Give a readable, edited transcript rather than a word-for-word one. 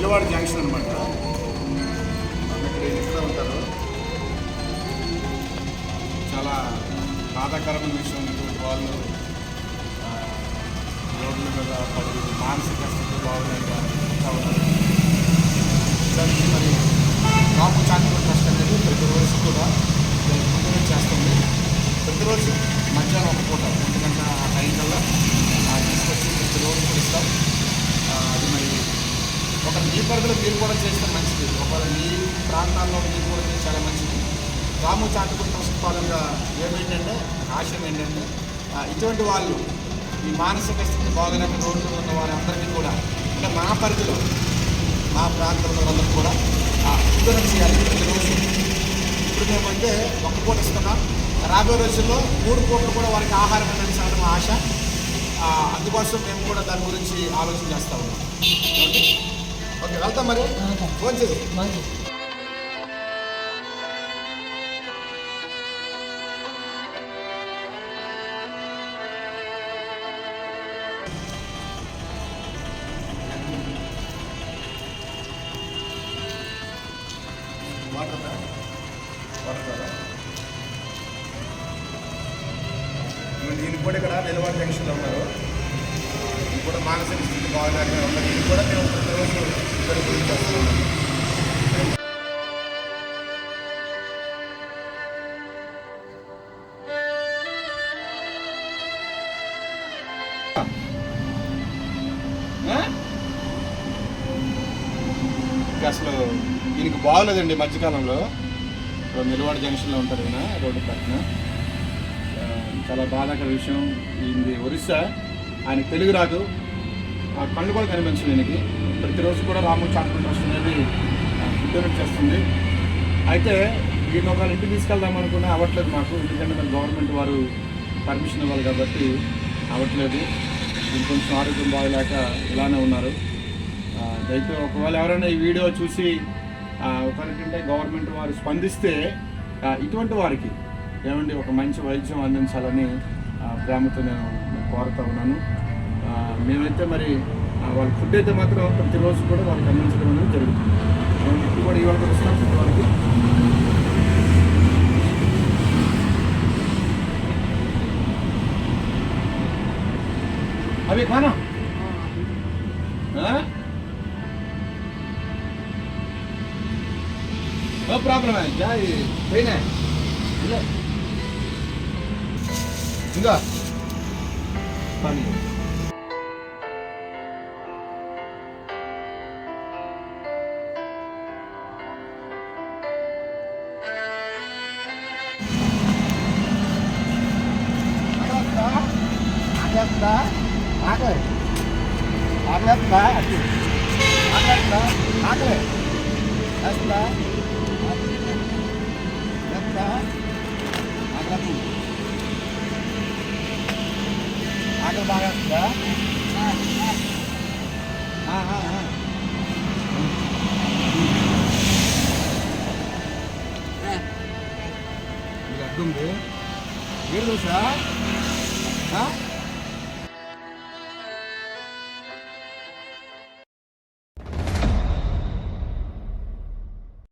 Nilwada junction అనమాట. ఇక్కడ ఇస్తూ ఉంటారు. చాలా బాధాకరమైన విషయం. ఇటువంటి వాళ్ళు రోడ్ల మీద పడి మానసిక స్థితి బాగులేక ఉంటారు. దానికి మరి రాము చారిటబుల్ ట్రస్ట్ అనేది ప్రతిరోజు కూడా కంటిన్యూ చేస్తుంది. ప్రతిరోజు మధ్యాహ్నం ఒక పూట 1 గంట ఆ టైం కల్లా తీసుకొచ్చి ప్రతిరోజు కూడా ఇస్తాం. అది మరి ఒక మీ పరిధిలో మీరు కూడా చేస్తే మంచిది. ఒకవేళ మీ ప్రాంతాల్లో మీరు కూడా చేస్తే చాలా మంచిది. రాము చారిటబుల్ ట్రస్ట్ పరంగా ఏమేంటంటే ఆశయం ఏంటంటే ఇటువంటి వాళ్ళు ఈ మానసిక స్థితి బాగలేక రోడ్లు ఉన్న వారందరికీ కూడా అంటే మా పరిధిలో మా ప్రాంతంలో వాళ్ళకి కూడా వితరణ చేయాలి ప్రతిరోజు. ఇప్పుడు మేమంటే 1 పూట ఇస్తున్నాం. రాబోయే రోజుల్లో 3 పూటలు కూడా వారికి ఆహారం అందించాలని ఆశ. అందుకోసం మేము కూడా దాని గురించి ఆలోచన చేస్తూ ఉన్నాం. ఓకే, వెళ్తాం మరి. ఫోన్ చేసి దీన్ని కూడా ఇక్కడ నిలవాడ జంక్షన్లో ఉన్నారు. ఇది కూడా మానసిక స్థితి బాగాలేక ఉన్నారు. ఇది కూడా మేము ప్రతిరోజు ఇక్కడ గురించి చేస్తున్నాం. అసలు దీనికి బాగోలేదండి మధ్యకాలంలో. నిలవాడ జంక్షన్లో ఉంటారు ఈయన రోడ్డు పక్కన. చాలా బాధాకర విషయం. ఇది ఒరిస్సా, ఆయన తెలుగు రాదు, కళ్ళు కూడా కనిపించింది ఈయనకి. ప్రతిరోజు కూడా రాము చారిటబుల్ ట్రస్ట్ అనేది డొనేట్ చేస్తుంది. అయితే ఈయన ఒక ఇంటికి తీసుకెళ్దాం అనుకున్నా అవ్వట్లేదు మాకు. ఎందుకంటే మన గవర్నమెంట్ వారు పర్మిషన్ ఇవ్వాలి కాబట్టి అవ్వట్లేదు. కొంచెం ఆరోగ్యం బాగలేక ఇలానే ఉన్నారు. అయితే ఒకవేళ ఎవరైనా ఈ వీడియో చూసి ఒకరికంటే గవర్నమెంట్ వారు స్పందిస్తే ఇటువంటి వారికి ఏమండి ఒక మంచి వైద్యం అందించాలని ప్రేమతో నేను కోరుతా ఉన్నాను. మేమైతే మరి వాళ్ళ ఫుడ్ అయితే మాత్రం ప్రతిరోజు కూడా వాళ్ళకి అందించడం అనేది జరుగుతుంది. ఇప్పుడు కూడా ఇవాళ కూడా వస్తాం ఫుడ్ వాళ్ళకి. అవి ఖానా नो प्रॉब्लम है क्या ये पेन है इंगा पानी आगे बागा क्या? हाँ ये अड्डुंगे ये दोसा हाँ